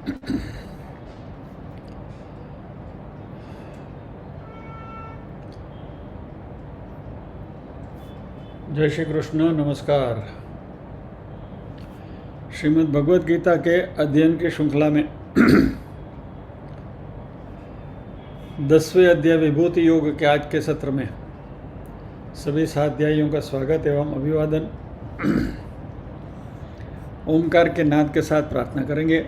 जय श्री कृष्ण। नमस्कार। श्रीमद् भगवद गीता के अध्ययन की श्रृंखला में 10वें अध्याय विभूति योग के आज के सत्र में सभी स्वाध्यायियों का स्वागत एवं अभिवादन। ओमकार के नाद के साथ प्रार्थना करेंगे।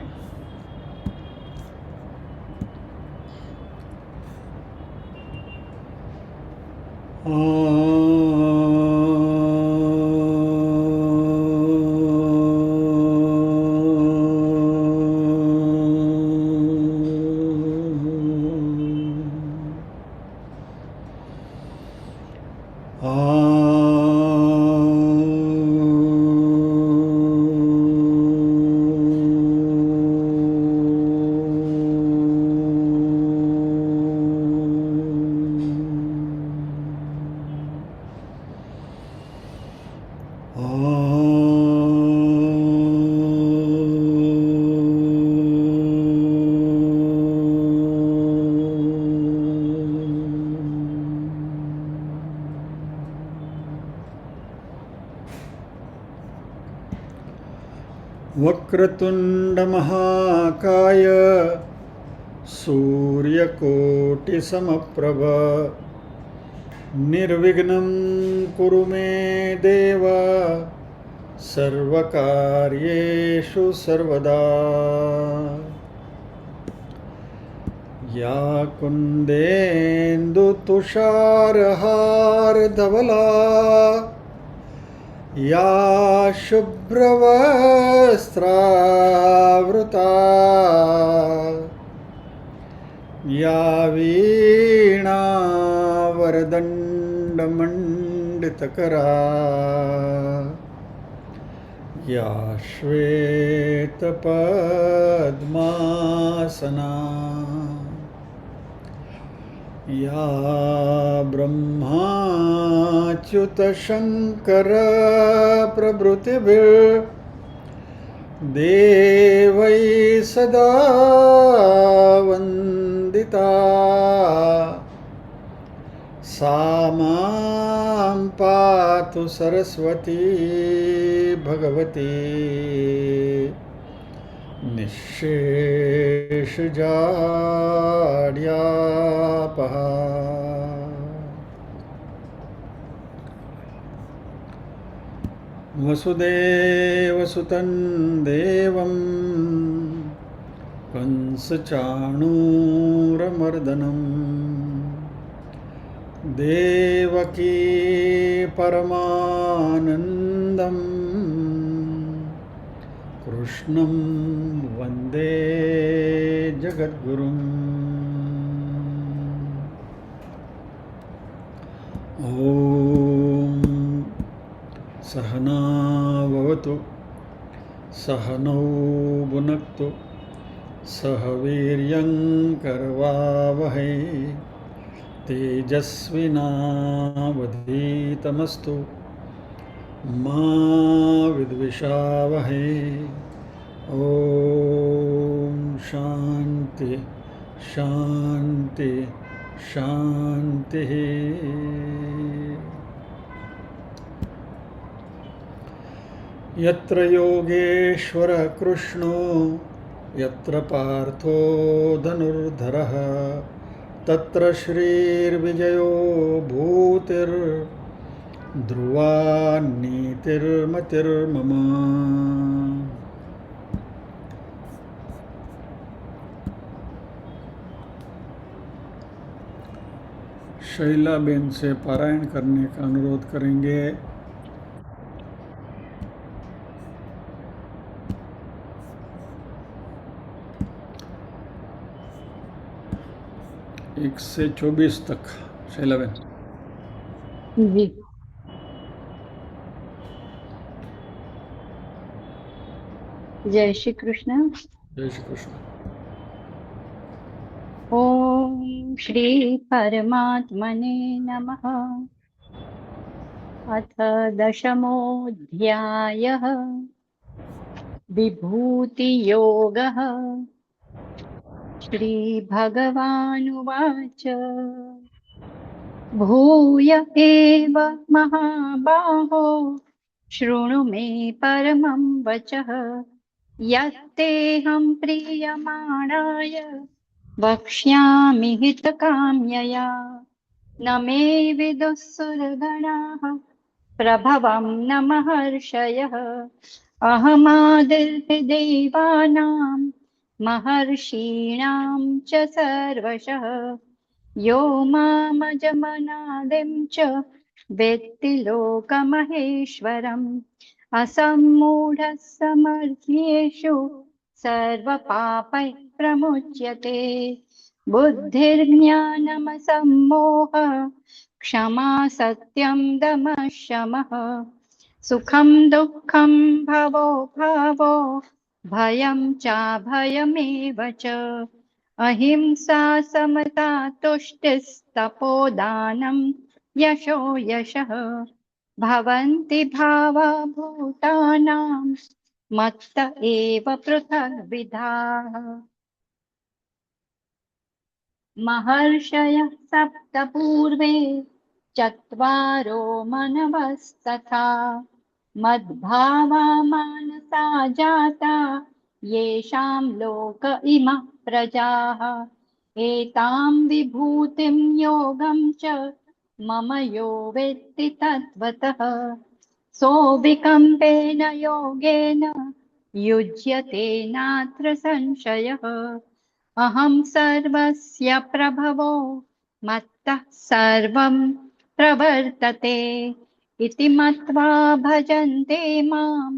वक्रतुंड महाकाय सूर्यकोटिसमप्रभ निर्विघ्नं कुरु मे देव सर्वकार्येषु सर्वदा। या कुन्देन्दुतुषारहारधवला या शुभ्रवस्त्रावृता या वीणावरदण्डमण्डितकरा या श्वेतपद्मासना या ब्रह्माच्युतशङ्कर प्रभृतिभिर्देवैः सदा वन्दिता। सा मां पातु सरस्वती भगवती निःशेषजाड्यापहा। वसुदेवसुतं देवं कंसचाणूरमर्दनं देवकी परमानन्दं कृष्णं वन्दे जगद्गुरुम्। ॐ सहना भवतु सहनौ भुनक्तु सह वीर्यङ्करवावहै तेजस्विनावधीतमस्तु मा विद्विषावहै। ॐ शान्ति शान्ति शान्तिः। यत्र योगेश्वरः कृष्णो यत्र पार्थो धनुर्धरः तत्र श्रीर्विजयो भूतिर्ध्रुवा नीतिर्मतिर्मम। शैलाबेन से पारायण करने का अनुरोध करेंगे। एक से 24 तक शैलाबेन जी। जय श्री कृष्ण। जय श्री कृष्ण। ओम श्री परमात्मने नमः। अथ दशमोऽध्यायः विभूति योगः। श्रीभगवानुवाच भूय एव महाबाहो शृणु मे परमं वचः यत्तेऽहं प्रीयमाणाय वक्ष्यामि हितकाम्यया न मे विदुः सुरगणाः प्रभवं न महर्षयः अहमादिर्हि देवानां महर्षीणां च सर्वशः यो मामजमनादिं च वेत्ति लोकमहेश्वरम् असम्मूढः समर्थ्येषु सर्वपापैः प्रमुच्यते बुद्धिर्ज्ञानमसम्मोहः क्षमा सत्यं दमः शमः सुखं दुःखं भवो भावो भयं चाभयमेव च अहिंसा समता तुष्टिस्तपोदानं यशो यशः भवन्ति भावा भूतानां मत्त एव पृथग्विधाः महर्षयः सप्त पूर्वे चत्वारो मनवस्तथा मद्भावा मानसा जाता येषां लोक इमः प्रजाः एतां विभूतिं योगं च मम यो वेत्ति तत्त्वतः सोऽविकम्पेन योगेन युज्यते नात्र संशयः अहं सर्वस्य प्रभवो मत्तः सर्वं प्रवर्तते इति मत्वा भजन्ते मां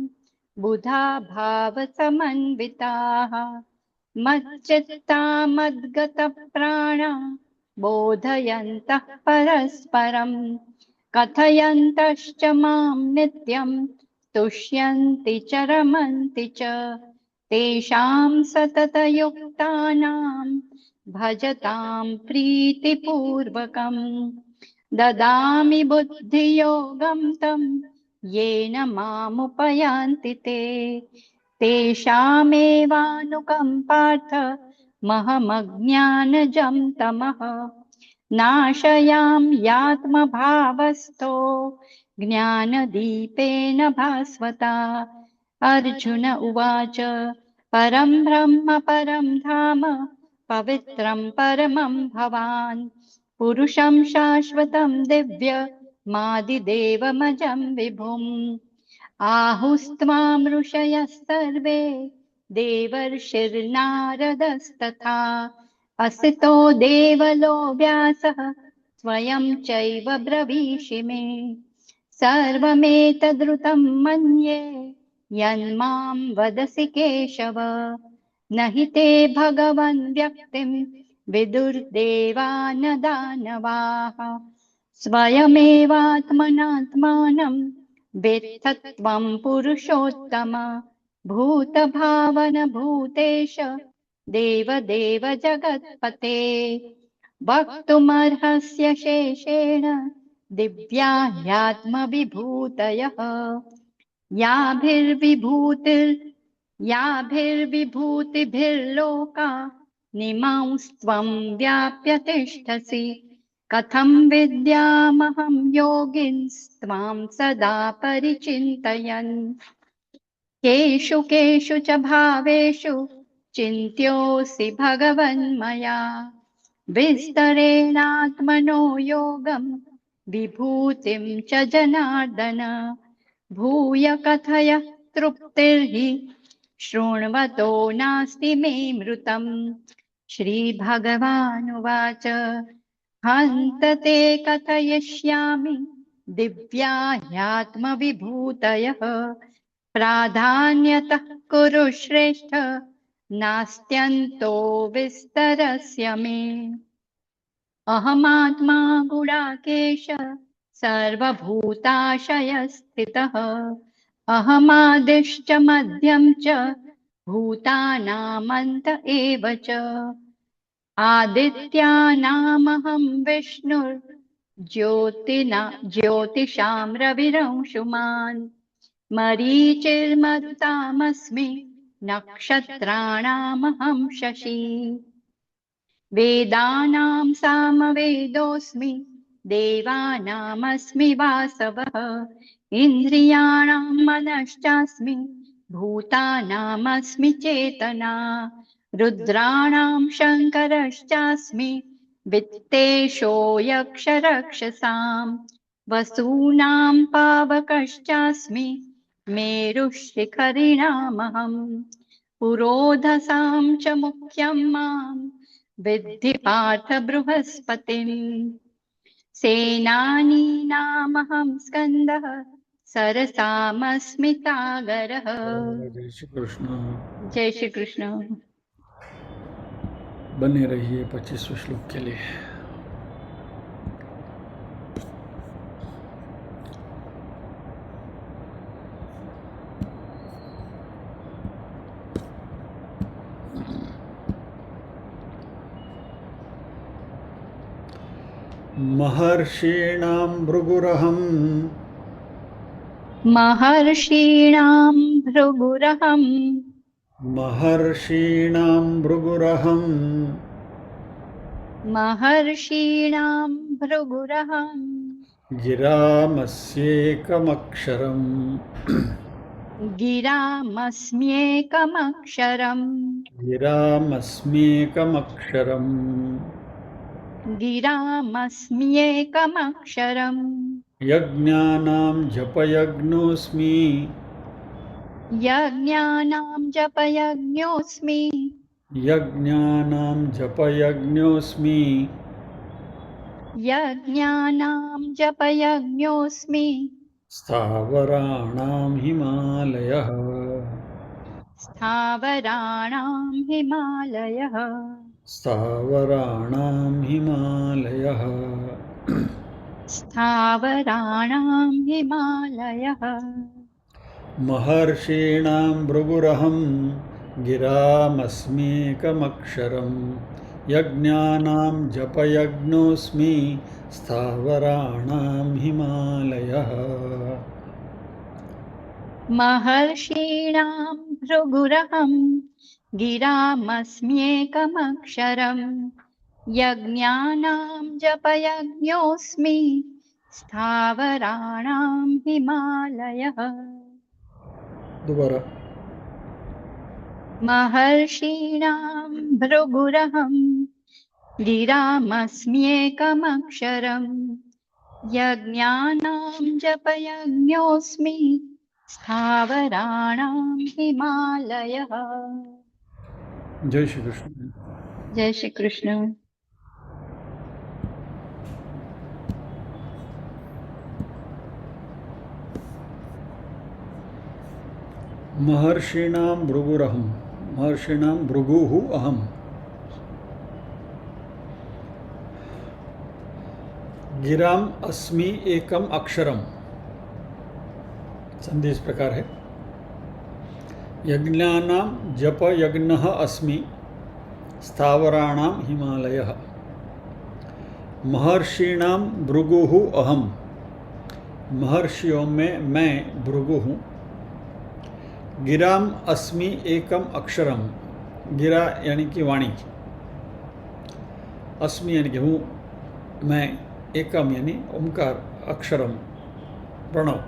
बुधा भावसमन्विताः मच्चित्ता मद्गतप्राणा बोधयन्तः परस्परं कथयन्तश्च मां नित्यं तुष्यन्ति च रमन्ति च तेषां सततयुक्तानां भजतां प्रीतिपूर्वकम् ददामि बुद्धियोगं तं येन मामुपयान्ति ते तेषामेवानुकम्पार्थ महमज्ञानजं तमः नाशयामि यात्मभावस्थो ज्ञानदीपेन भास्वता अर्जुन उवाच परं ब्रह्म परं धाम पवित्रं परमं भवान् पुरुषं शाश्वतं दिव्यमादिदेवमजं विभुम् आहुस्त्वां ऋषयः सर्वे देवर्षिर्नारदस्तथा असितो देवलो व्यासः स्वयं चैव ब्रवीषि मे सर्वमेतद्रुतं मन्ये यन्मां वदसि केशव न हि ते भगवन् व्यक्तिं विदुर्देवा न दानवाः स्वयमेवात्मनात्मानं वेत्थ त्वं पुरुषोत्तम भूतभावन भूतेश देवदेव जगत्पते वक्तुमर्हस्य शेषेण दिव्या ह्यात्मविभूतयः याभिर्विभूतिभिर्लोका निमांस्त्वं व्याप्य तिष्ठसि कथं विद्यामहं योगिन्स्त्वां सदा परिचिन्तयन् केषु केषु च भावेषु चिन्त्योऽसि भगवन्मया विस्तरेणात्मनो योगं विभूतिं च जनार्दन भूय कथय तृप्तिर्हि शृण्वतो नास्ति मे मृतम् श्रीभगवानुवाच हन्त ते कथयिष्यामि दिव्या ह्यात्मविभूतयः प्राधान्यतः कुरु श्रेष्ठ नास्त्यन्तो विस्तरस्य मे अहमात्मा गुडाकेश सर्वभूताशयस्थितः अहमादिश्च मध्यं च भूतानामन्त एव च आदित्यानामहं विष्णुर्ज्योतिषां रविरंशुमान् मरीचिर्मरुतामस्मि नक्षत्राणामहं शशी वेदानां सामवेदोऽस्मि देवानामस्मि वासवः इन्द्रियाणां मनश्चास्मि भूतानामस्मि चेतना रुद्राणां शङ्करश्चास्मि वित्तेषो यक्षरक्षसां वसूनां पावकश्चास्मि मेरुशिखरिणामहम् पुरोधसां च मुख्यं मां विद्धि पार्थ बृहस्पतिम् सेनानीनामहं स्कन्दः सरसामस्मि सागरः। जय श्री कृष्ण। जय श्री कृष्ण। बने रहिए 25वें श्लोक के लिए। महर्षीणां भृगुरहं महर्षीणां भृगुरहं महर्षीणां भृगुरहं महर्षीणां भृगुरहं गिरामस्येकमक्षरम् गिरामस्म्येकमक्षरम् गिरामस्म्येकमक्षरम् गिरामस्म्येकमक्षरम् यज्ञानां जपयज्ञोऽस्मि यज्ञानां जपयज्ञोऽस्मि यज्ञानां जपयज्ञोऽस्मि यज्ञानां जपयज्ञोऽस्मि स्थावराणां हिमालयः स्थावराणां हिमालयः स्थावराणां हिमालयः स्थावराणां हिमालयः महर्षीणां भृगुरहं गिरामस्म्येकमक्षरम् यज्ञानां जपयज्ञोऽस्मि स्थावराणां हिमालयः महर्षीणां भृगुरहं गिरामस्म्येकमक्षरम् यज्ञानां जपयज्ञोऽस्मि स्थावराणां हिमालयः। दोबारा। महर्षीणां भृगुरहं गिरामस्म्येकमक्षरम् यज्ञानां जपयज्ञोऽस्मि स्थावराणां हिमालयः। जय श्री कृष्ण। जय श्री कृष्ण। महर्षीणां भृगुरहं महर्षीणां भृगुः अहम् गिराम अस्मि एकम अक्षरम। संधि इस प्रकार है। यज्ञानां जप यज्ञः अस्मि स्थावराणां हिमालयः। महर्षीणां भृगुः अहम् महर्षियों में मैं भृगु हूँ। गिराम अस्मि एकम अक्षरम गिरा यानी कि वाणी, अस्मि यानी कि हूँ, मैं, एकम यानी ओंकार, अक्षरम प्रणव।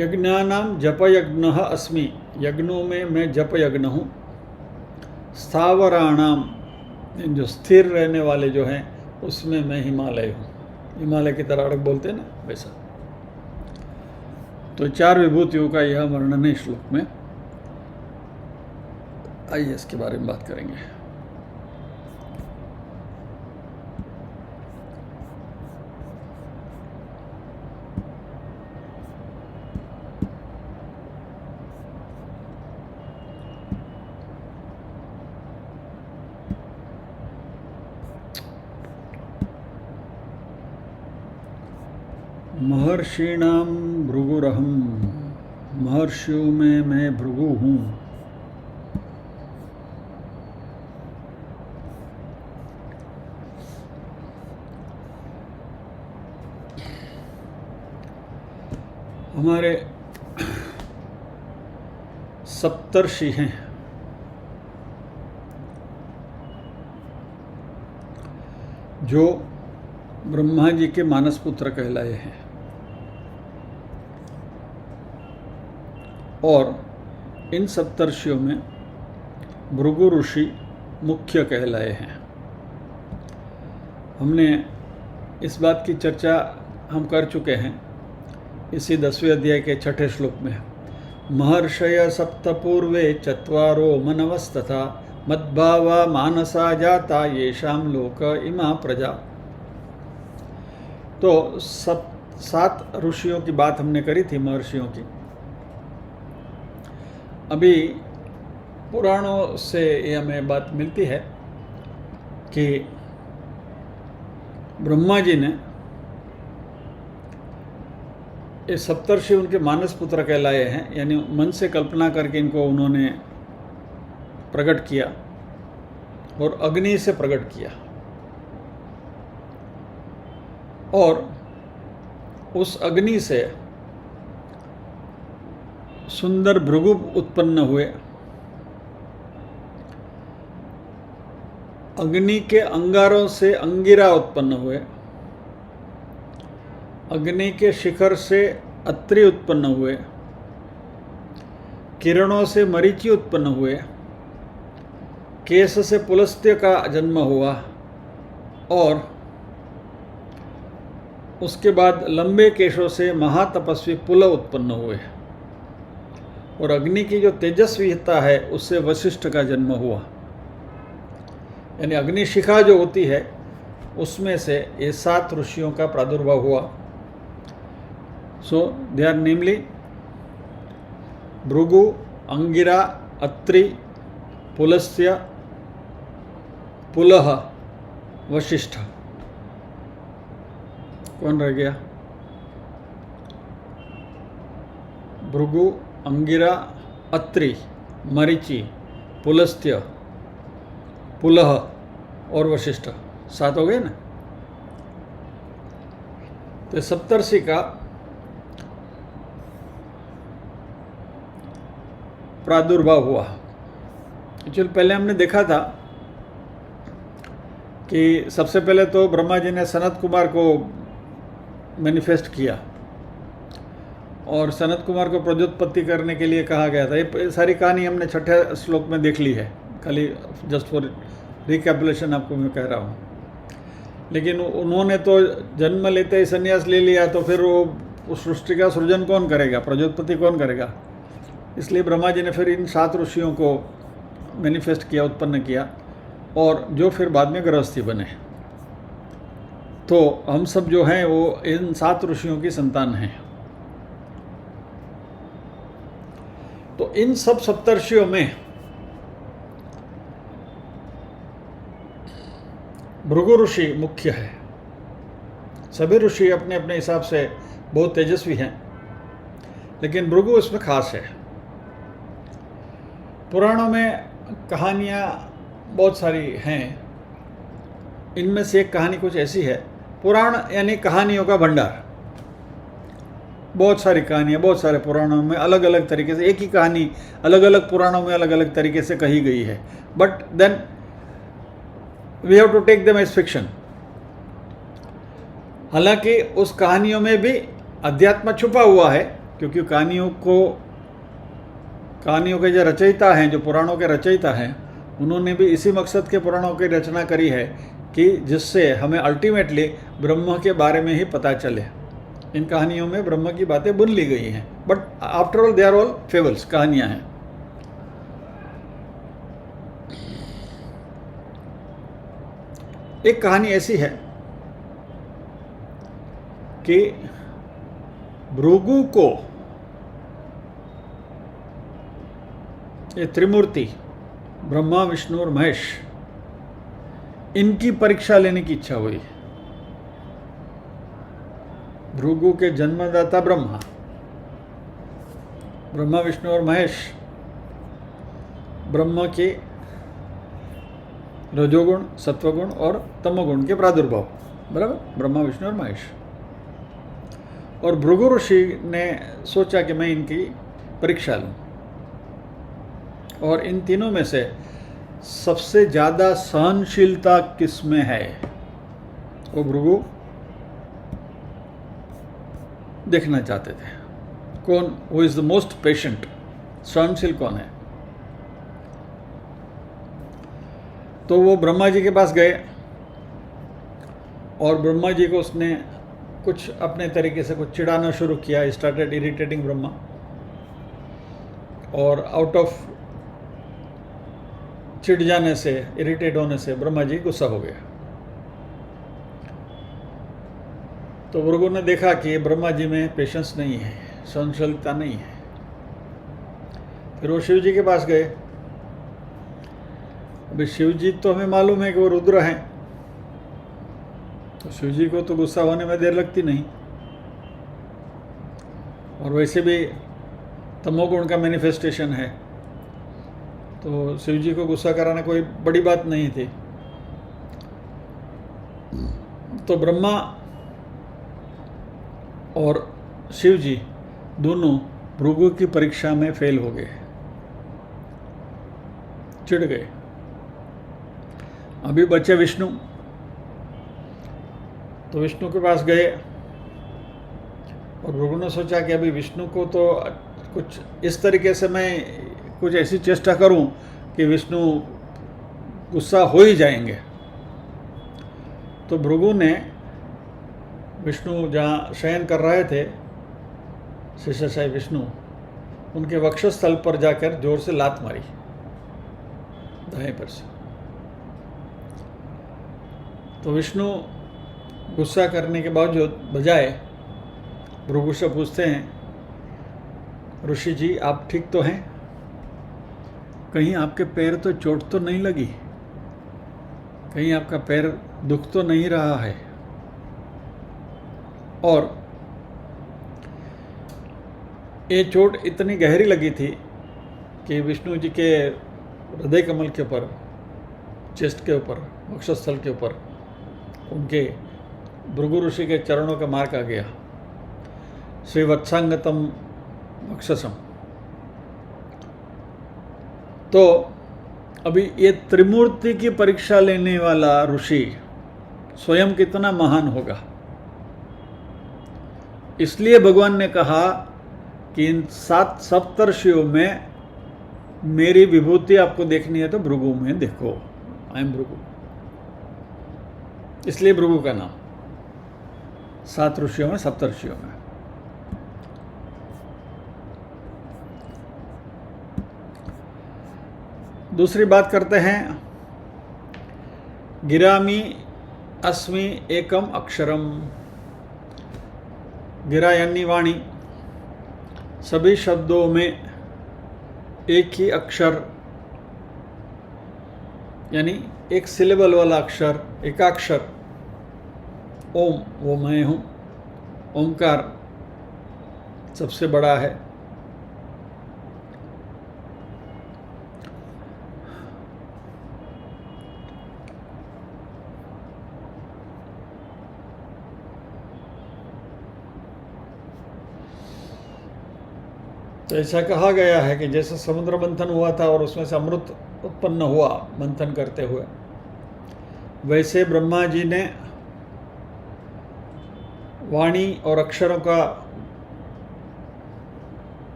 यज्ञानां जपयज्ञः अस्मि यज्ञों में मैं जपयज्ञ हूँ। स्थावराणाम जो स्थिर रहने वाले जो हैं उसमें मैं हिमालय हूँ। हिमालय की तरह अड़क बोलते हैं ना, वैसा। तो 4 विभूतियों का यह वर्णन है श्लोक में। आइए इसके बारे में बात करेंगे। महर्षीणां भृगुरहं महर्षियों में मैं भृगु हूँ। हमारे सप्तर्षि हैं। जो ब्रह्मा जी के मानस पुत्र कहलाए हैं और इन सप्तर्षियों में भृगु ऋषि मुख्य कहलाए हैं। हमने इस बात की चर्चा हम कर चुके हैं इसी 10वें अध्याय के 6ठे श्लोक में। महर्षय सप्तपूर्वे चत्वारो मनवस्तथा मद्भावा मानसा जाता येषाम लोक इमा प्रजा। तो 7 ऋषियों की बात हमने करी थी, महर्षियों की। अभी पुराणों से ये हमें बात मिलती है कि ब्रह्मा जी ने ये सप्तर्षि उनके मानस पुत्र कहलाए हैं, यानी मन से कल्पना करके इनको उन्होंने प्रकट किया और अग्नि से प्रकट किया और उस अग्नि से सुंदर भृगु उत्पन्न हुए। अग्नि के अंगारों से अंगिरा उत्पन्न हुए। अग्नि के शिखर से अत्रि उत्पन्न हुए। किरणों से मरीचि उत्पन्न हुए। केश से पुलस्त्य का जन्म हुआ और उसके बाद लंबे केशों से महातपस्वी पुल उत्पन्न हुए और अग्नि की जो तेजस्वीता है उससे वशिष्ठ का जन्म हुआ। यानी अग्निशिखा जो होती है उसमें से ये 7 ऋषियों का प्रादुर्भाव हुआ। सो दे आर नेमली भृगु, अंगिरा, अत्रि, पुलस्त्य, पुलह, वशिष्ठ। कौन रह गया? भृगु, अंगिरा, अत्रि, मरीचि, पुलस्त्य, पुलह और वशिष्ठ। 7 हो गए ना। तो सप्तर्षि का प्रादुर्भाव हुआ। एक्चुअली पहले हमने देखा था कि सबसे पहले तो ब्रह्मा जी ने सनत कुमार को मैनिफेस्ट किया और सनत कुमार को प्रजोत्पत्ति करने के लिए कहा गया था। ये सारी कहानी हमने 6ठे श्लोक में देख ली है, खाली जस्ट फॉर रिकैपुलेशन आपको मैं कह रहा हूँ। लेकिन उन्होंने तो जन्म लेते ही संन्यास ले लिया, तो फिर वो उस सृष्टि का सृजन कौन करेगा, प्रजोत्पत्ति कौन करेगा? इसलिए ब्रह्मा जी ने फिर इन 7 ऋषियों को मैनिफेस्ट किया, उत्पन्न किया और जो फिर बाद में गृहस्थी बने। तो हम सब जो हैं वो इन 7 ऋषियों की संतान हैं। तो इन सब सप्तर्षियों में भृगु ऋषि मुख्य है। सभी ऋषि अपने अपने हिसाब से बहुत तेजस्वी हैं, लेकिन भृगु इसमें खास है। पुराणों में कहानियाँ बहुत सारी हैं। इनमें से एक कहानी कुछ ऐसी है। पुराण यानी कहानियों का भंडार। बहुत सारी कहानियाँ बहुत सारे पुराणों में अलग अलग तरीके से, एक ही कहानी अलग अलग पुराणों में अलग अलग तरीके से कही गई है, but then we have to take them as fiction. हालांकि उस कहानियों में भी अध्यात्म छुपा हुआ है, क्योंकि कहानियों के जो रचयिता हैं, जो पुराणों के रचयिता हैं, उन्होंने भी इसी मकसद के पुराणों की रचना करी है कि जिससे हमें अल्टीमेटली ब्रह्म के बारे में ही पता चले। इन कहानियों में ब्रह्म की बातें बुन ली गई हैं, but after all they are all fables, कहानियाँ हैं। एक कहानी ऐसी है कि भृगु को ये त्रिमूर्ति ब्रह्मा, विष्णु और महेश, इनकी परीक्षा लेने की इच्छा हुई। भृगु के जन्मदाता ब्रह्मा, विष्णु और महेश, ब्रह्मा के रजोगुण, सत्वगुण और तमोगुण के प्रादुर्भाव, बराबर, ब्रह्मा, विष्णु और महेश। और भृगु ऋषि ने सोचा कि मैं इनकी परीक्षा लूं। और इन तीनों में से सबसे ज़्यादा सहनशीलता किस में है, वो भृगु देखना चाहते थे। कौन, who is the most patient, सहनशील कौन है। तो वो ब्रह्मा जी के पास गए और ब्रह्मा जी को उसने कुछ अपने तरीके से कुछ चिढ़ाना शुरू किया। स्टार्टेड इरिटेटिंग ब्रह्मा, और आउट ऑफ चिढ़ जाने से, इरिटेट होने से ब्रह्मा जी गुस्सा हो गया। तो भृगु ने देखा कि ब्रह्मा जी में पेशेंस नहीं है, सहनशीलता नहीं है। फिर वो शिव जी के पास गए। अभी शिव जी तो हमें मालूम है कि वो रुद्र हैं, तो शिव जी को तो गुस्सा होने में देर लगती नहीं, और वैसे भी तमोगुण का मैनिफेस्टेशन है, तो शिव जी को गुस्सा कराना कोई बड़ी बात नहीं थी। तो ब्रह्मा और शिव जी दोनों भृगु की परीक्षा में फेल हो गए, चिढ़ गए। अभी बचे विष्णु, तो विष्णु के पास गए और भृगु ने सोचा कि अभी विष्णु को तो कुछ इस तरीके से मैं कुछ ऐसी चेष्टा करूं कि विष्णु गुस्सा हो ही जाएंगे। तो भृगु ने विष्णु जहाँ शयन कर रहे थे, शेषशायी विष्णु, उनके वक्षस्थल पर जाकर जोर से लात मारी दाएं पर से। तो विष्णु गुस्सा करने के बावजूद बजाय भृगु से पूछते हैं, ऋषि जी आप ठीक तो हैं? कहीं आपके पैर तो चोट तो नहीं लगी? कहीं आपका पैर दुख तो नहीं रहा है? और ये चोट इतनी गहरी लगी थी कि विष्णु जी के हृदय कमल के ऊपर, चेस्ट के ऊपर, वक्षस्थल के ऊपर उनके भृगु ऋषि के चरणों का मार्क आ गया। श्रीवत्सांगतम वक्षसम। तो अभी ये त्रिमूर्ति की परीक्षा लेने वाला ऋषि स्वयं कितना महान होगा। इसलिए भगवान ने कहा कि इन 7 सप्तर्षियों में मेरी विभूति आपको देखनी है तो भृगु में देखो, आई एम भृगु। इसलिए भृगु का नाम 7 ऋषियों में, सप्तर्षियों में। दूसरी बात करते हैं, गिरामी अस्मि एकम अक्षरम। गिरा यानी वाणी, सभी शब्दों में एक ही अक्षर यानी एक सिलेबल वाला अक्षर, एकाक्षर ओम, वो मैं हूँ। ओंकार सबसे बड़ा है। तो ऐसा कहा गया है कि जैसे समुद्र मंथन हुआ था और उसमें से अमृत उत्पन्न हुआ मंथन करते हुए, वैसे ब्रह्मा जी ने वाणी और अक्षरों का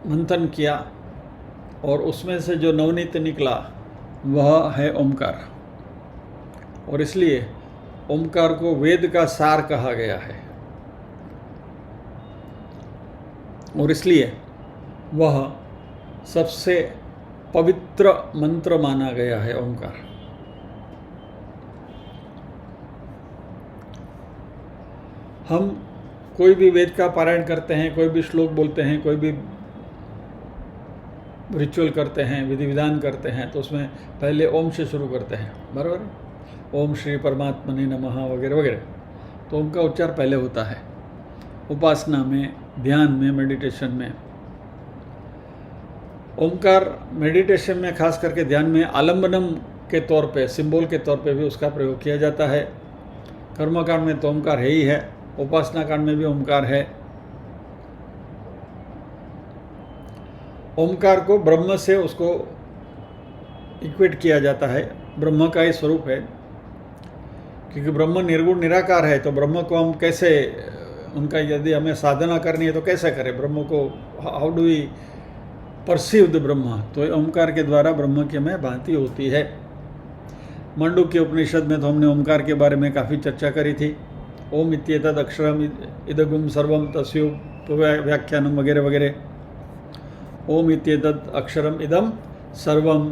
मंथन किया और उसमें से जो नवनीत निकला वह है ओमकार। और इसलिए ओमकार को वेद का सार कहा गया है, और इसलिए वह सबसे पवित्र मंत्र माना गया है ओमकार। हम कोई भी वेद का पारायण करते हैं, कोई भी श्लोक बोलते हैं, कोई भी रिचुअल करते हैं, विधि विधान करते हैं, तो उसमें पहले ओम से शुरू करते हैं, बराबर है? ओम श्री परमात्मने नमः वगैरह वगैरह। तो ओम का उच्चार पहले होता है उपासना में, ध्यान में, मेडिटेशन में। ओमकार मेडिटेशन में, खास करके ध्यान में, आलम्बनम के तौर पे, सिंबल के तौर पे भी उसका प्रयोग किया जाता है। कर्मकांड में तो ओमकार है ही है, उपासना कांड में भी ओमकार है। ओमकार को ब्रह्म से उसको इक्वेट किया जाता है, ब्रह्म का ही स्वरूप है, क्योंकि ब्रह्म निर्गुण निराकार है। तो ब्रह्म को हम कैसे, उनका यदि हमें साधना करनी है तो कैसे करें ब्रह्म को, how do we perceive the Brahm? तो ओमकार के द्वारा ब्रह्म की हमें भांति होती है। मांडुक्य उपनिषद में तो हमने ओमकार के बारे में काफ़ी चर्चा करी थी। ओम इत्येतद् अक्षरम इदगुम सर्वम तस्योप व्याख्यानम वगैरह वगैरह। ओम इत्येतद् अक्षरम इदम सर्वम,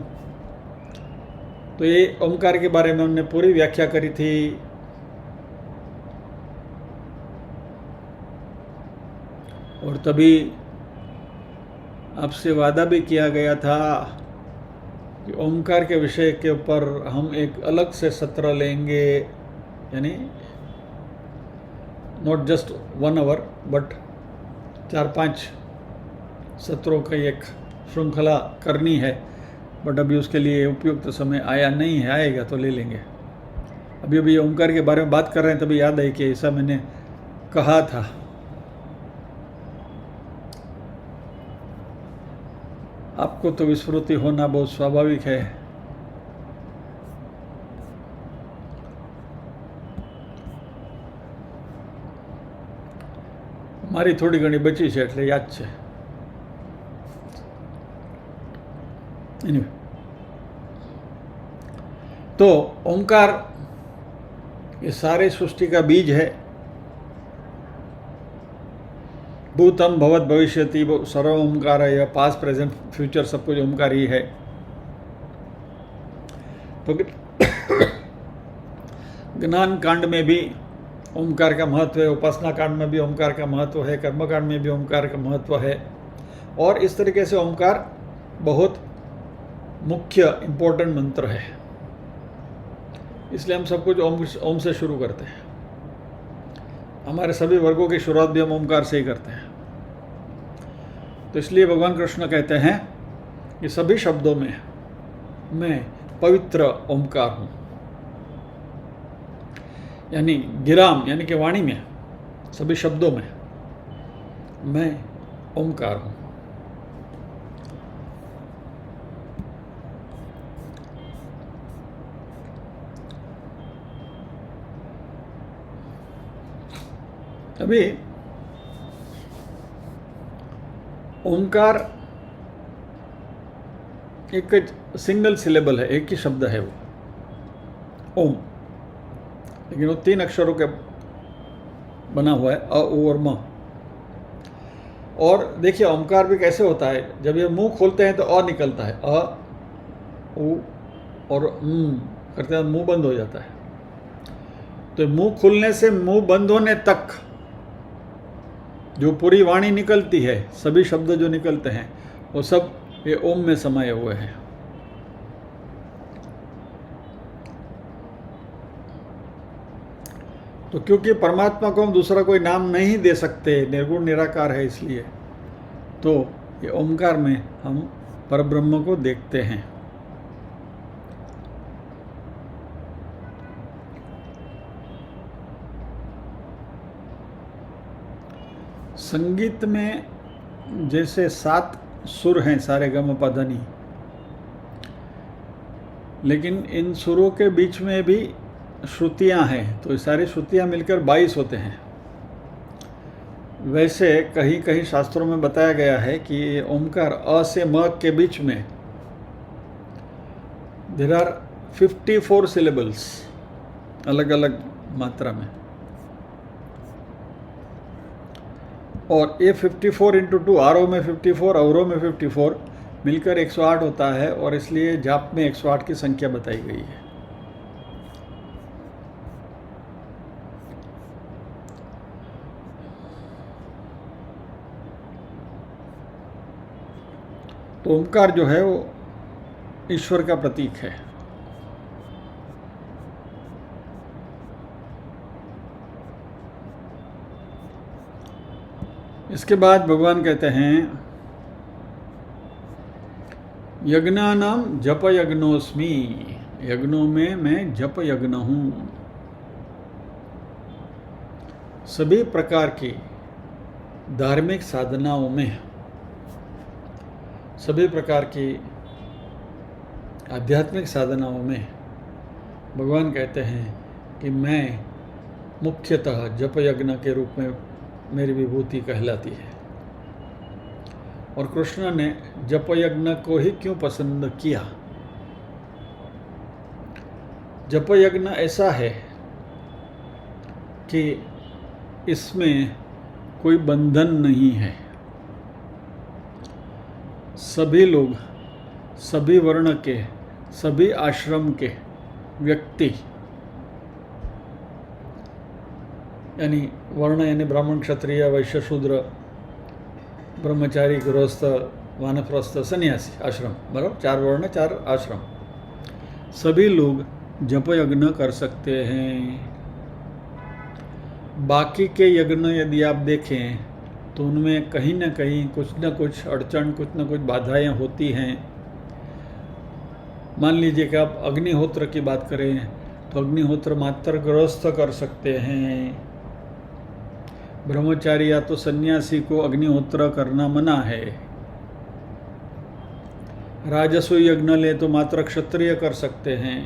तो ये ओमकार के बारे में हमने पूरी व्याख्या करी थी। और तभी आपसे वादा भी किया गया था कि ओमकार के विषय के ऊपर हम एक अलग से सत्र लेंगे, यानी नॉट जस्ट 1 आवर बट 4-5 सत्रों की एक श्रृंखला करनी है। बट अभी उसके लिए उपयुक्त समय आया नहीं है, आएगा तो ले लेंगे। अभी ओमकार के बारे में बात कर रहे हैं तभी याद है कि ऐसा मैंने कहा था। आपको तो विस्मृति होना बहुत स्वाभाविक है। મારી થોડી ઘણી બચી છે એટલે યાદ છે। Anyway, तो ओमकार ये सारे सृष्टि का बीज है। भूतम भवत भविष्यति सर्व ओमकार है, या पास्ट प्रेजेंट फ्यूचर सब कुछ ओमकार ही है। तो ज्ञान कांड में भी ओमकार का महत्व है, उपासना कांड में भी ओमकार का महत्व है, कर्म कांड में भी ओमकार का महत्व है। और इस तरीके से ओमकार बहुत मुख्य इम्पोर्टेंट मंत्र है, इसलिए हम सब कुछ ओम से शुरू करते हैं। हमारे सभी वर्गों की शुरुआत भी हम ओमकार से ही करते हैं। तो इसलिए भगवान कृष्ण कहते हैं कि सभी शब्दों में मैं पवित्र ओमकार हूँ, यानी गिराम यानी कि वाणी में, सभी शब्दों में मैं ओमकार हूँ। अभी ओमकार एक सिंगल सिलेबल है, एक ही शब्द है वो ओम, लेकिन वो 3 अक्षरों के बना हुआ है, अ, उ और म। और देखिए ओमकार भी कैसे होता है, जब ये मुंह खोलते हैं तो अ निकलता है, अ उ और करते हैं मुंह बंद हो जाता है। तो मुंह खुलने से मुंह बंद होने तक जो पूरी वाणी निकलती है, सभी शब्द जो निकलते हैं वो सब ये ओम में समाये हुए हैं। तो क्योंकि परमात्मा को हम दूसरा कोई नाम नहीं दे सकते, निर्गुण निराकार है, इसलिए तो ये ओमकार में हम परब्रह्म को देखते हैं। संगीत में जैसे 7 सुर हैं, सारे गम प ध नि, लेकिन इन सुरों के बीच में भी श्रुतियाँ हैं, तो ये सारी श्रुतियाँ मिलकर 22 होते हैं। वैसे कहीं कहीं शास्त्रों में बताया गया है कि ओमकार अ से म के बीच में देयर आर 54 सिलेबल्स, अलग अलग मात्रा में। और ये 54 इंटू 2, आरोह में 54, अवरोह में 54 मिलकर 108 होता है, और इसलिए जाप में 108 की संख्या बताई गई है। तो ओमकार जो है वो ईश्वर का प्रतीक है। इसके बाद भगवान कहते हैं यज्ञानाम जप यज्ञोस्मि, यज्ञों में मैं जप यज्ञ हूँ। सभी प्रकार की धार्मिक साधनाओं में, सभी प्रकार की आध्यात्मिक साधनाओं में भगवान कहते हैं कि मैं मुख्यतः जप यज्ञ के रूप में मेरी विभूति कहलाती है। और कृष्ण ने जप यज्ञ को ही क्यों पसंद किया? जप यज्ञ ऐसा है कि इसमें कोई बंधन नहीं है। सभी लोग, सभी वर्ण के, सभी आश्रम के व्यक्ति, यानी वर्ण यानी ब्राह्मण, क्षत्रिय, वैश्य, शूद्र, ब्रह्मचारी, गृहस्थ, वानप्रस्थ, सन्यासी, आश्रम, बराबर 4 वर्ण 4 आश्रम, सभी लोग जप यज्ञ कर सकते हैं। बाकी के यज्ञ यदि आप देखें तो उनमें कहीं ना कहीं कुछ न कुछ अड़चन, कुछ न कुछ बाधाएं होती हैं। मान लीजिए कि आप अग्निहोत्र की बात करें तो अग्निहोत्र मात्र गृहस्थ कर सकते हैं। ब्रह्मचारी या तो सन्यासी को अग्निहोत्र करना मना है। राजस्व यज्ञ ले तो मात्र क्षत्रिय कर सकते हैं,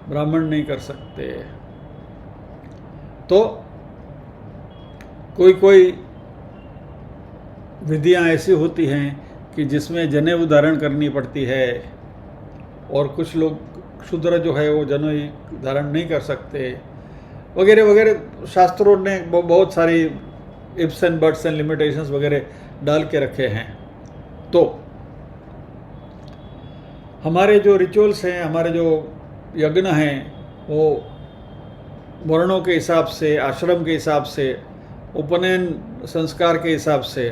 ब्राह्मण नहीं कर सकते। तो कोई विधियां ऐसी होती हैं कि जिसमें जनेऊ धारण करनी पड़ती है, और कुछ लोग शूद्र जो है वो जनेऊ धारण नहीं कर सकते, वगैरह वगैरह। शास्त्रों ने बहुत सारी ifs and buts and limitations वगैरह डाल के रखे हैं। तो हमारे जो रिचुअल्स हैं, हमारे जो यज्ञ हैं, वो वर्णों के हिसाब से, आश्रम के हिसाब से, उपनयन संस्कार के हिसाब से,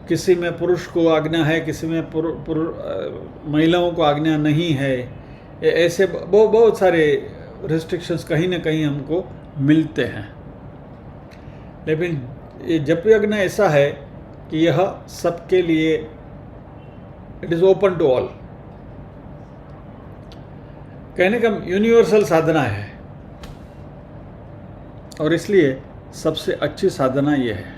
किसी में पुरुष को आज्ञा है, किसी में महिलाओं को आज्ञा नहीं है। ऐसे बहुत सारे रिस्ट्रिक्शंस कहीं ना कहीं हमको मिलते हैं। लेकिन ये जप यज्ञ ऐसा है कि यह सबके लिए, it is open to all. कहने का यूनिवर्सल साधना है, और इसलिए सबसे अच्छी साधना यह है।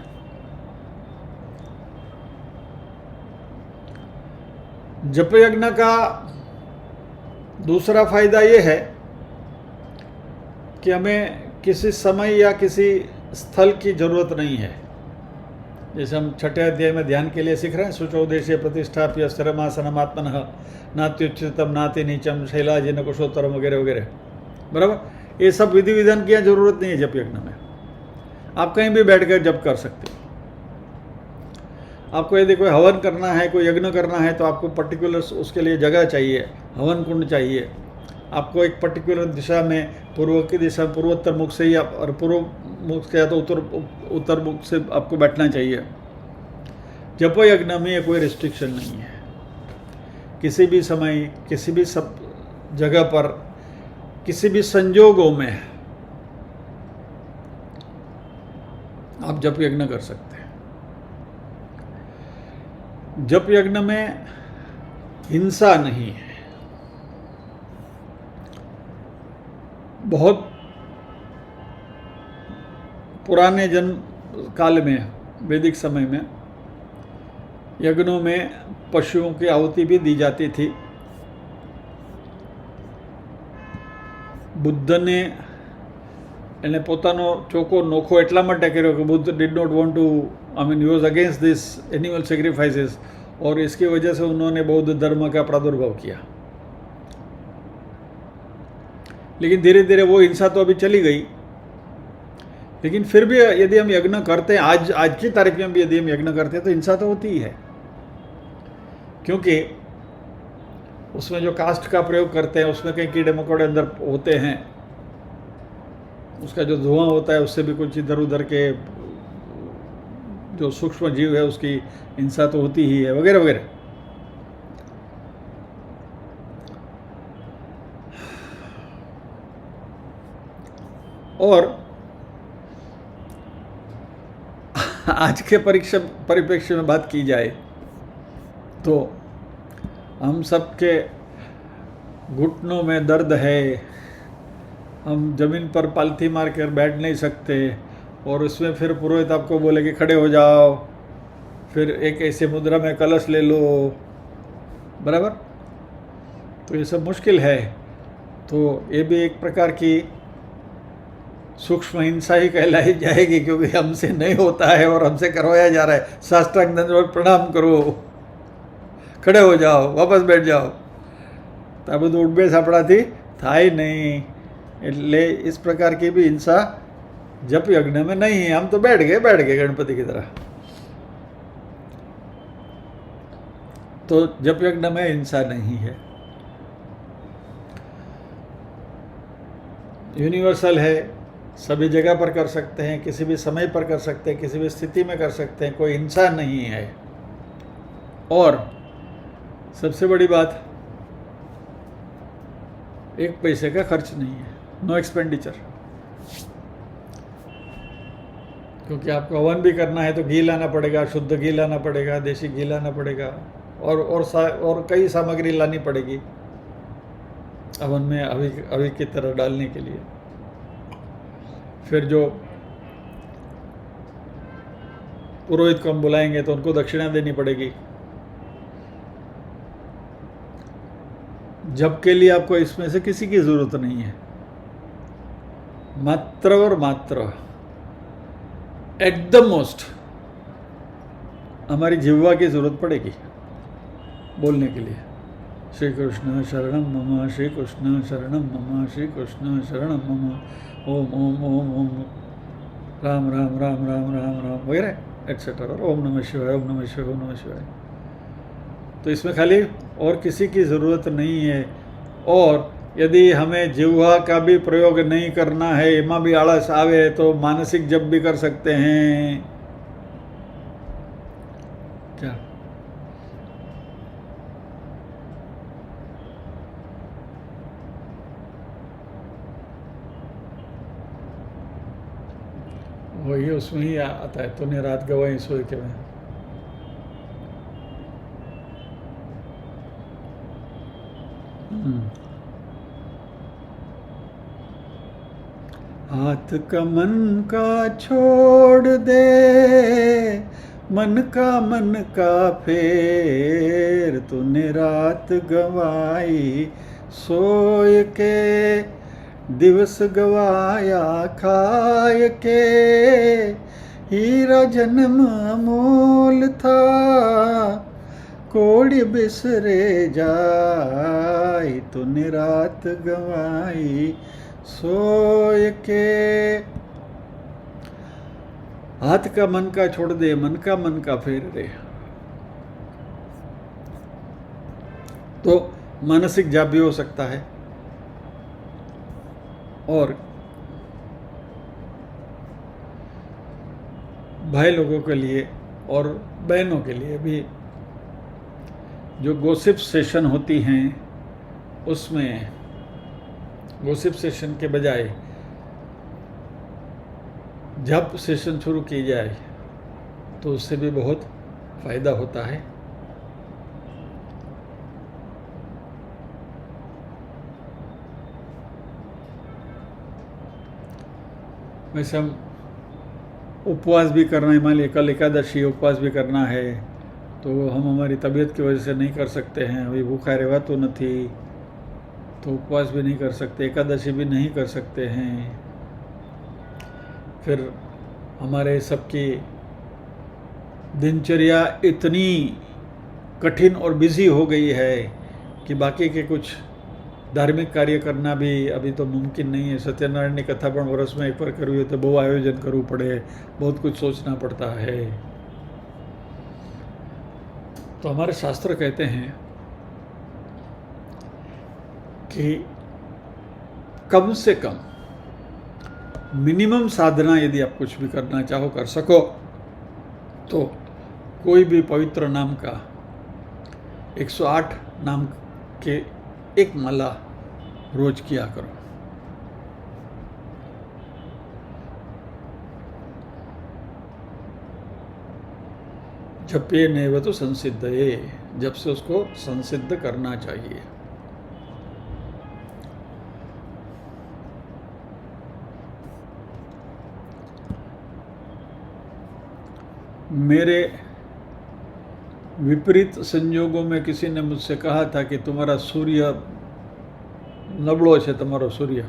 जप यज्ञ का दूसरा फायदा यह है कि हमें किसी समय या किसी स्थल की जरूरत नहीं है। जैसे हम 6ठे अध्याय में ध्यान के लिए सीख रहे हैं, शुचोदेशे प्रतिष्ठाप्य स्थिरमासनमात्मनः नात्युच्चितम नाति नीचम शैलाजिन कुशोत्तरम वगैरह वगैरह, बराबर। ये सब विधि विधान की जरूरत नहीं है जप यज्ञ में। आप कहीं भी बैठकर जप कर सकते हो। आपको यदि कोई हवन करना है, कोई यज्ञ करना है, तो आपको पर्टिकुलर उसके लिए जगह चाहिए, हवन कुंड चाहिए। आपको एक पर्टिकुलर दिशा में, पूर्व की दिशा, पूर्वोत्तर मुख से ही आप, और पूर्व मुख से या तो उत्तर मुख से आपको बैठना चाहिए। जप यज्ञ में कोई रिस्ट्रिक्शन नहीं है। किसी भी समय, किसी भी सब जगह पर, किसी भी संजोगों में आप जप यज्ञ कर सकते हैं। जप यज्ञ में हिंसा नहीं है। बहुत पुराने जन्म काल में, वैदिक समय में, यज्ञों में पशुओं की आहुति भी दी जाती थी। બુદ્ધને એને પોતાનો ચોખ્ખો નોખો એટલા માટે કર્યો કે Buddha did not want to, I mean he was against this animal sacrifices, और इसकी वजह से उन्होंने बौद्ध धर्म का प्रादुर्भाव किया। लेकिन धीरे धीरे वो हिंसा तो अभी चली गई। लेकिन फिर भी यदि हम यज्ञ करते हैं, आज की तारीख में भी यदि हम यज्ञ करते हैं, तो हिंसा तो होती ही है। क्योंकि उसमें जो कास्ट का प्रयोग करते हैं, उसमें कई कीड़े मकोड़े अंदर होते हैं, उसका जो धुआं होता है उससे भी कुछ इधर उधर के जो सूक्ष्म जीव है उसकी हिंसा तो होती ही है, वगैरह वगैरह। और आज के परिप्रेक्ष्य में बात की जाए तो हम सबके घुटनों में दर्द है, हम जमीन पर पालथी मार कर बैठ नहीं सकते, और उसमें फिर पुरोहित आपको बोले कि खड़े हो जाओ, फिर एक ऐसे मुद्रा में कलश ले लो, बराबर। तो ये सब मुश्किल है। तो ये भी एक प्रकार की सूक्ष्म हिंसा ही कहलाई जाएगी, क्योंकि हमसे नहीं होता है और हमसे करवाया जा रहा है। साष्टांग दंडवत प्रणाम करो, खड़े हो जाओ, वापस बैठ जाओ। तो अब तो उठबे सापड़ाથી થાય नहीं। એટલે इस प्रकार की भी हिंसा जप यज्ञ में नहीं है। हम तो बैठ गए गणपति की तरह। तो जप यज्ञ में हिंसा नहीं है, यूनिवर्सल है, सभी जगह पर कर सकते हैं, किसी भी समय पर कर सकते हैं, किसी भी स्थिति में कर सकते हैं, कोई हिंसा नहीं है। और सबसे बड़ी बात, एक पैसे का खर्च नहीं है, नो एक्सपेंडिचर। क्योंकि आपको हवन भी करना है तो घी लाना पड़ेगा, शुद्ध घी लाना पड़ेगा, देसी घी लाना पड़ेगा, और कई सामग्री लानी पड़ेगी हवन में अभी की तरह डालने के लिए। फिर जो पुरोहित को हम बुलाएंगे तो उनको दक्षिणा देनी पड़ेगी। जब के लिए आपको इसमें से किसी की जरूरत नहीं है, मात्र और मात्र एट द मोस्ट हमारी जिह्वा की जरूरत पड़ेगी बोलने के लिए। श्री कृष्ण शरणम मम, श्री कृष्ण शरणम मम, श्री कृष्ण शरणम मम, ओम ओम ओम ओम, राम राम राम राम राम राम वगैरह एटसेट्रा, और ओम नमः शिवाय, ओम नमः शिवाय, ओम नमः शिवाय। तो इसमें खाली और किसी की ज़रूरत नहीं है। और यदि हमें जिह्वा का भी प्रयोग नहीं करना है, एमा भी आलस आवे, तो मानसिक जप भी कर सकते हैं। क्या वही उसमें ही आता है, तूने रात गवाई सोए के में। हाथ का मन का छोड़ दे, मन का फेर, तूने रात गवाई सोए के, दिवस गवाया खाए के, हीरा जन्म अमोल था, कोड़ी बिसरे जाई, तूने रात गवाई सोए के। हाथ का मन का छोड़ दे, मन का फेर रे। तो मानसिक जाप भी हो सकता है, और भाई लोगों के लिए और बहनों के लिए भी जो गॉसिप सेशन होती हैं, उसमें गॉसिप सेशन के बजाय जब सेशन शुरू की जाए तो उससे भी बहुत फायदा होता है। वैसे हम उपवास भी करना है, मान लीजिए कल एकादशी उपवास भी करना है, तो हम हमारी तबीयत की वजह से नहीं कर सकते हैं, अभी भूखा रहवा तो नहीं, तो उपवास भी नहीं कर सकते, एकादशी भी नहीं कर सकते हैं। फिर हमारे सबकी दिनचर्या इतनी कठिन और बिजी हो गई है कि बाकी के कुछ धार्मिक कार्य करना भी अभी तो मुमकिन नहीं है। सत्यनारायण की कथा पण वर्ष में एक बार करवी हो तो बहु आयोजन करવું पड़े, बहुत कुछ सोचना पड़ता है। तो हमारे शास्त्र कहते हैं कि कम से कम मिनिमम साधना यदि आप कुछ भी करना चाहो, कर सको, तो कोई भी पवित्र नाम का 108 नाम के एक माला रोज किया करो। जपे नैव तो संसिद्ध है, जब से उसको संसिद्ध करना चाहिए। मेरे विपरीत संयोगों में किसी ने मुझसे कहा था कि तुम्हारा सूर्य नबड़ो है तमारो सूर्य,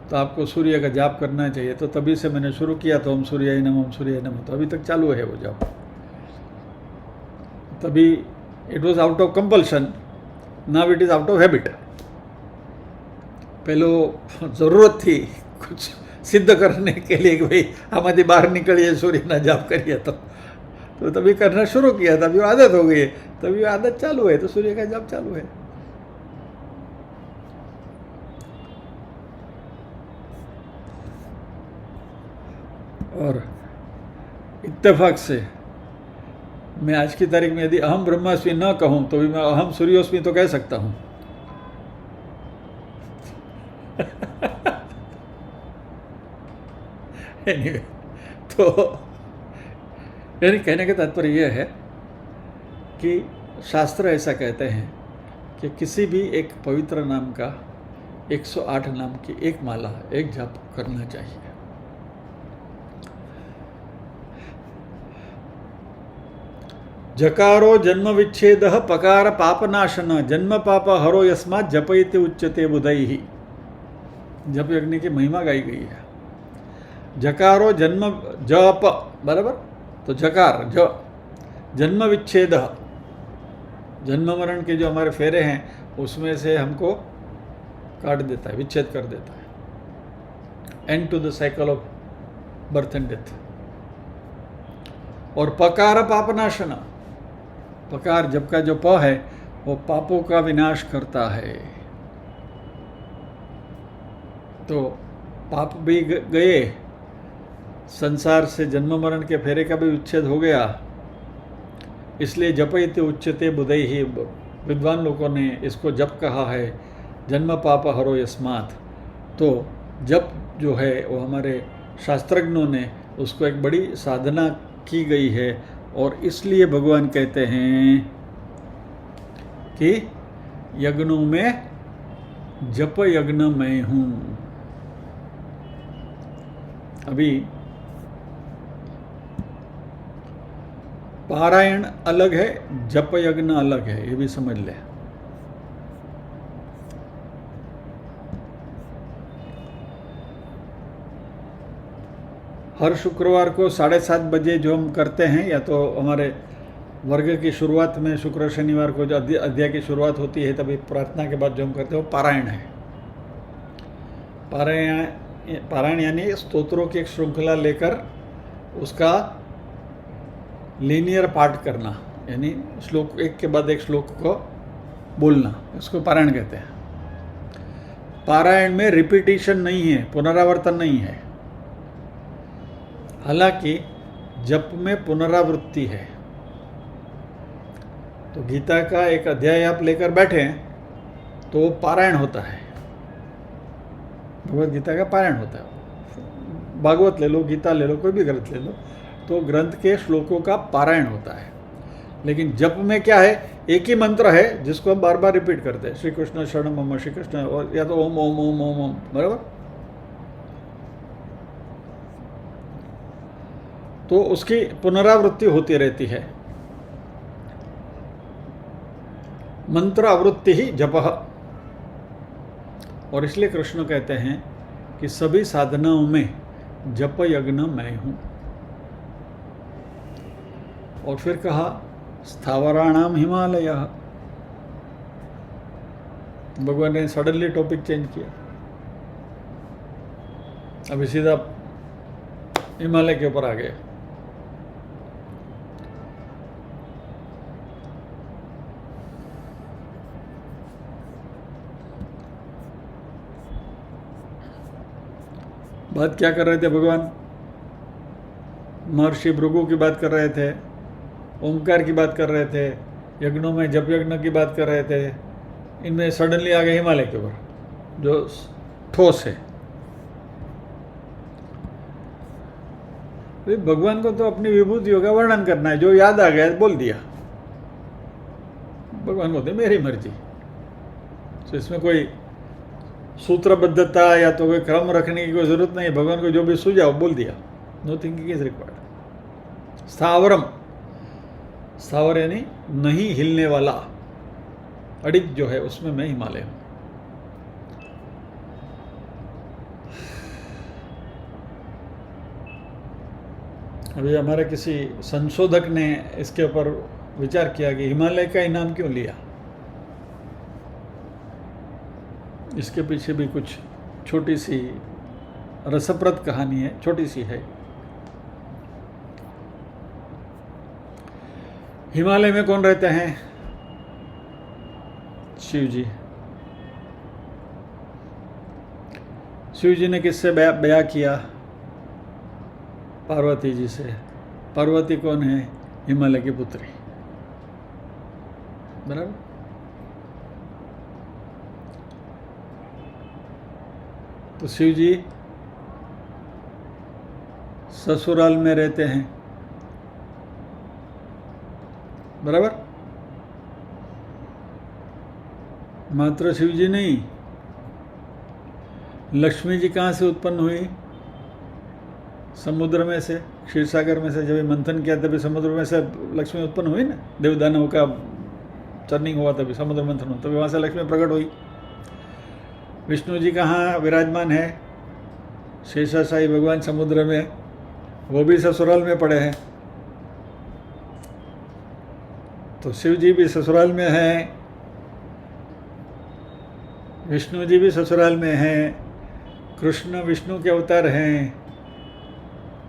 तो आपको सूर्य का जाप करना चाहिए। तो तभी से मैंने शुरू किया, तो हम सूर्य नम, हम सूर्य नम, तो अभी तक चालू है वो जाप। तभी it was out of compulsion, now it is out of habit. पहले ज़रूरत थी कुछ सिद्ध करने के लिए कि भाई हमारी बाहर निकलिए, सूर्य ना जाप करिए, तो तभी करना शुरू किया, तभी वो आदत हो गई है, तभी वो आदत चालू है, तो सूर्य का जाप चालू है। और इत्तेफाक से मैं आज की तारीख में यदि अहम ब्रह्मास्मि न कहूँ तो भी मैं अहम सूर्योस्मि तो कह सकता हूँ। anyway, तो यानी कहने का तात्पर्य यह है कि शास्त्र ऐसा कहते हैं कि किसी भी एक पवित्र नाम का 108 नाम की एक माला, एक जाप करना चाहिए। जकारो जन्म विच्छेद पकार पापनाशन जन्म पाप हरो यस्मात् जपयति उच्यते बुधैहि। जप यज्ञ की महिमा गाई गई है। जकारो जन्म जप, बराबर, तो जकार ज जन्म विच्छेद, जन्म मरण के जो हमारे फेरे हैं उसमें से हमको काट देता है, विच्छेद कर देता है, and to the cycle of birth and death. और पकार पापनाशन, पकार जब का जो प है वो पापों का विनाश करता है। तो पाप भी गए, संसार से जन्म मरण के फेरे का भी विच्छेद हो गया। इसलिए जपयति उच्यते बुधैहि, विद्वान लोगों ने इसको जप कहा है, जन्म पाप हरो यस्मात्। तो जप जो है वो हमारे शास्त्रज्ञों ने उसको एक बड़ी साधना की गई है, और इसलिए भगवान कहते हैं कि यज्ञों में जप यज्ञ मैं हूँ। अभी पारायण अलग है, जप यज्ञ अलग है, ये भी समझ ले। हर शुक्रवार को 7:30 बजे जो हम करते हैं, या तो हमारे वर्ग की शुरुआत में शुक्र शनिवार को जो अध्याय की शुरुआत होती है, तभी प्रार्थना के बाद जो हम करते हैं वो पारायण है। पारायण यानी स्तोत्रों की एक श्रृंखला लेकर उसका लीनियर पाठ करना, यानी श्लोक एक के बाद एक श्लोक को बोलना, इसको पारायण कहते हैं। पारायण में रिपीटिशन नहीं है, पुनरावर्तन नहीं है। हालांकि जप में पुनरावृत्ति है। तो गीता का एक अध्याय आप लेकर बैठे तो वो पारायण होता है, भगवत गीता का पारायण होता है। भागवत ले लो, गीता ले लो, कोई भी ग्रंथ ले लो, तो ग्रंथ के श्लोकों का पारायण होता है। लेकिन जप में क्या है, एक ही मंत्र है जिसको हम बार बार रिपीट करते हैं, श्री कृष्ण शरणम मम, श्री कृष्ण, और या तो ओम ओम ओम ओम ओम, बराबर। तो उसकी पुनरावृत्ति होती रहती है। मंत्र आवृत्ति ही जपः। और इसलिए कृष्ण कहते हैं कि सभी साधनाओं में जप यज्ञ मैं हूं। और फिर कहा स्थावराणाम हिमालय। भगवान ने सडनली टॉपिक चेंज किया, अभी सीधा हिमालय के ऊपर आ गए। बात क्या कर रहे थे भगवान? महर्षि भृगु की बात कर रहे थे, ओंकार की बात कर रहे थे, यज्ञों में जप यज्ञ की बात कर रहे थे। इनमें सडनली आ गए हिमालय के ऊपर जो ठोस है। भगवान को तो अपनी विभूतियों का वर्णन करना है, जो याद आ गया बोल दिया। भगवान बोलते मेरी मर्जी। तो इसमें कोई सूत्रबद्धता या तो कोई क्रम रखने की कोई जरूरत नहीं है। भगवान को जो भी सूझा वो बोल दिया, नो थिंकिंग इज रिक्वायर्ड। स्थावरम, स्थावर यानी नहीं हिलने वाला, अडिग जो है उसमें मैं हिमालय हूं। अभी हमारे किसी संशोधक ने इसके ऊपर विचार किया कि हिमालय का इनाम क्यों लिया। इसके पीछे भी कुछ छोटी सी रसप्रद कहानी है, छोटी सी है। हिमालय में कौन रहते हैं? शिव जी। शिव जी ने किससे ब्याह किया? पार्वती जी से। पार्वती कौन है? हिमालय की पुत्री, बराबर। तो शिव जी ससुराल में रहते हैं, बराबर। मात्र शिव जी नहीं, लक्ष्मी जी कहाँ से उत्पन्न हुई? समुद्र में से, क्षीर सागर में से। जब मंथन किया तभी समुद्र में से लक्ष्मी उत्पन्न हुई ना। देवदानव का चर्निंग हुआ तभी समुद्र मंथन हुआ, तभी वहाँ से लक्ष्मी प्रकट हुई। विष्णु जी कहाँ विराजमान है? शेषाशाही भगवान समुद्र में, वो भी ससुराल में पड़े हैं। तो शिव जी भी ससुराल में हैं, विष्णु जी भी ससुराल में हैं, कृष्ण विष्णु के अवतार हैं।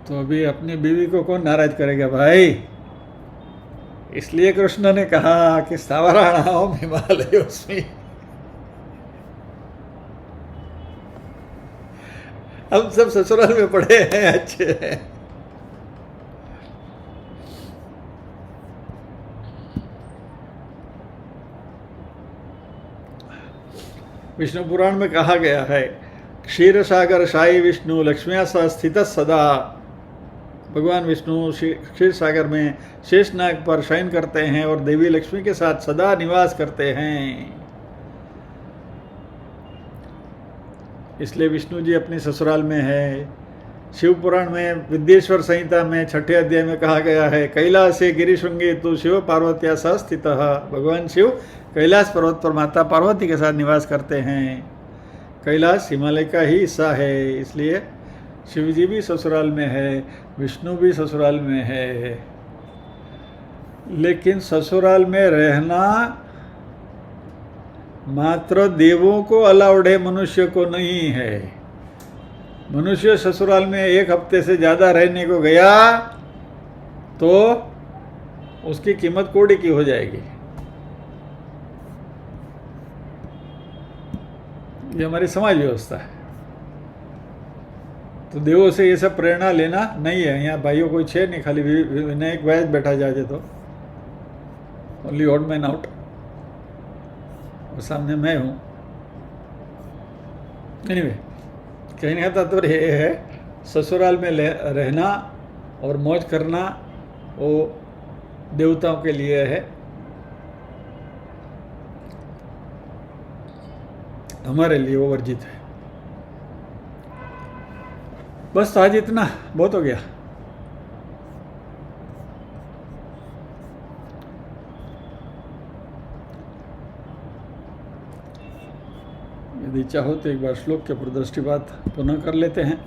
तो अभी अपनी बीवी को कौन नाराज करेगा भाई? इसलिए कृष्ण ने कहा कि स्थावराणाम हिमालयोस्मि। हम सब ससुराल में पड़े हैं, अच्छे हैं। विष्णु पुराण में कहा गया है, क्षीर सागर शाही विष्णु लक्ष्म्या सा स्थित सदा। भगवान विष्णु क्षीर सागर में शेषनाग पर शयन करते हैं और देवी लक्ष्मी के साथ सदा निवास करते हैं। इसलिए विष्णु जी अपनी ससुराल में है। शिव पुराण में विद्येश्वर संहिता में 6ठे अध्याय में कहा गया है, कैलासे गिरिशृंगे तु शिव पार्वत्या सह स्थितः। भगवान शिव कैलाश पर्वत पर माता पार्वती के साथ निवास करते हैं। कैलाश हिमालय का ही हिस्सा है, इसलिए शिव जी भी ससुराल में है, विष्णु भी ससुराल में है। लेकिन ससुराल में रहना मात्र देवों को अलाउड है, मनुष्य को नहीं है। मनुष्य ससुराल में 1 हफ्ते से ज़्यादा रहने को गया तो उसकी कीमत कौड़ी की हो जाएगी। ये हमारी समाज व्यवस्था है। तो देवों से ये सब प्रेरणा लेना नहीं है। यहाँ भाइयों कोई छे नहीं, खाली विनायक वैज बैठा जाए तो ओनली ऑड मैन आउट, और सामने मैं हूँ। एनीवे, कहने का तात्पर्य ये है, ससुराल में रहना और मौज करना वो देवताओं के लिए है, हमारे लिए वो वर्जित है। बस आज इतना बहुत हो गया। यदि चाहो तो एक बार श्लोक के ऊपर दृष्टिपात पुनः कर लेते हैं।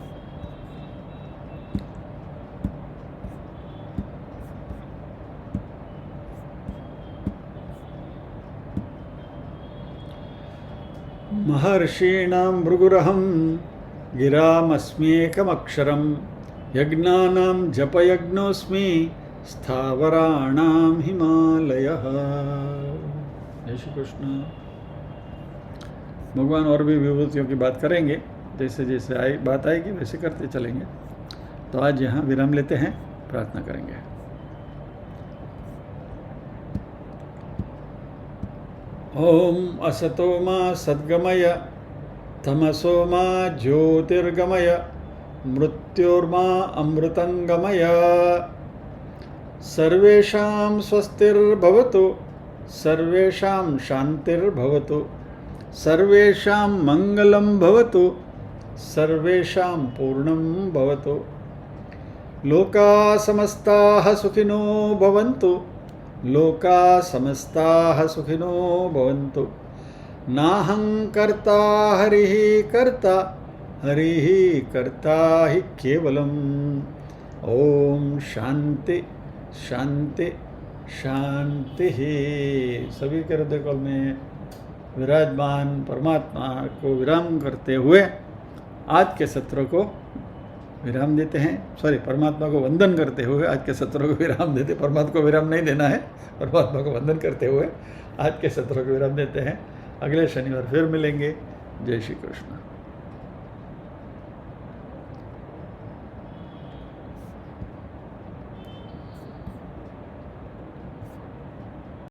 महर्षीणां भृगुरहं गिरामस्म्येकमक्षरं यज्ञानां जपयज्ञोऽस्मि स्थावराणां हिमालयः। जय श्री कृष्ण। भगवान और भी विभूतियों की बात करेंगे, जैसे जैसे बात आएगी वैसे करते चलेंगे। तो आज यहाँ विराम लेते हैं, प्रार्थना करेंगे। ओम असतो मा सद्गमय तमसो मा ज्योतिर्गमय मृत्योर्मा अमृतंगमय। सर्वेषां स्वस्तिर्भवतु, सर्वेषां शान्तिर्भवतु, सर्वेषां मंगलं भवतु, सर्वेषां पूर्णं भवतु। लोकाः समस्ताः सुखिनो भवन्तु, लोकाः समस्ताः सुखिनो भवन्तु। नाहं कर्ता हरिः कर्ता, हरिः कर्ता हि केवलम्। ओम शांति शांति शांति। सभी के हृदय कमल में विराजमान परमात्मा को विराम करते हुए आज के सत्र को विराम देते हैं। परमात्मा को वंदन करते हुए आज के सत्र को विराम देते। परमात्मा को विराम नहीं देना है, परमात्मा को वंदन करते हुए आज के सत्र को विराम देते हैं। अगले शनिवार फिर मिलेंगे। जय श्री कृष्ण।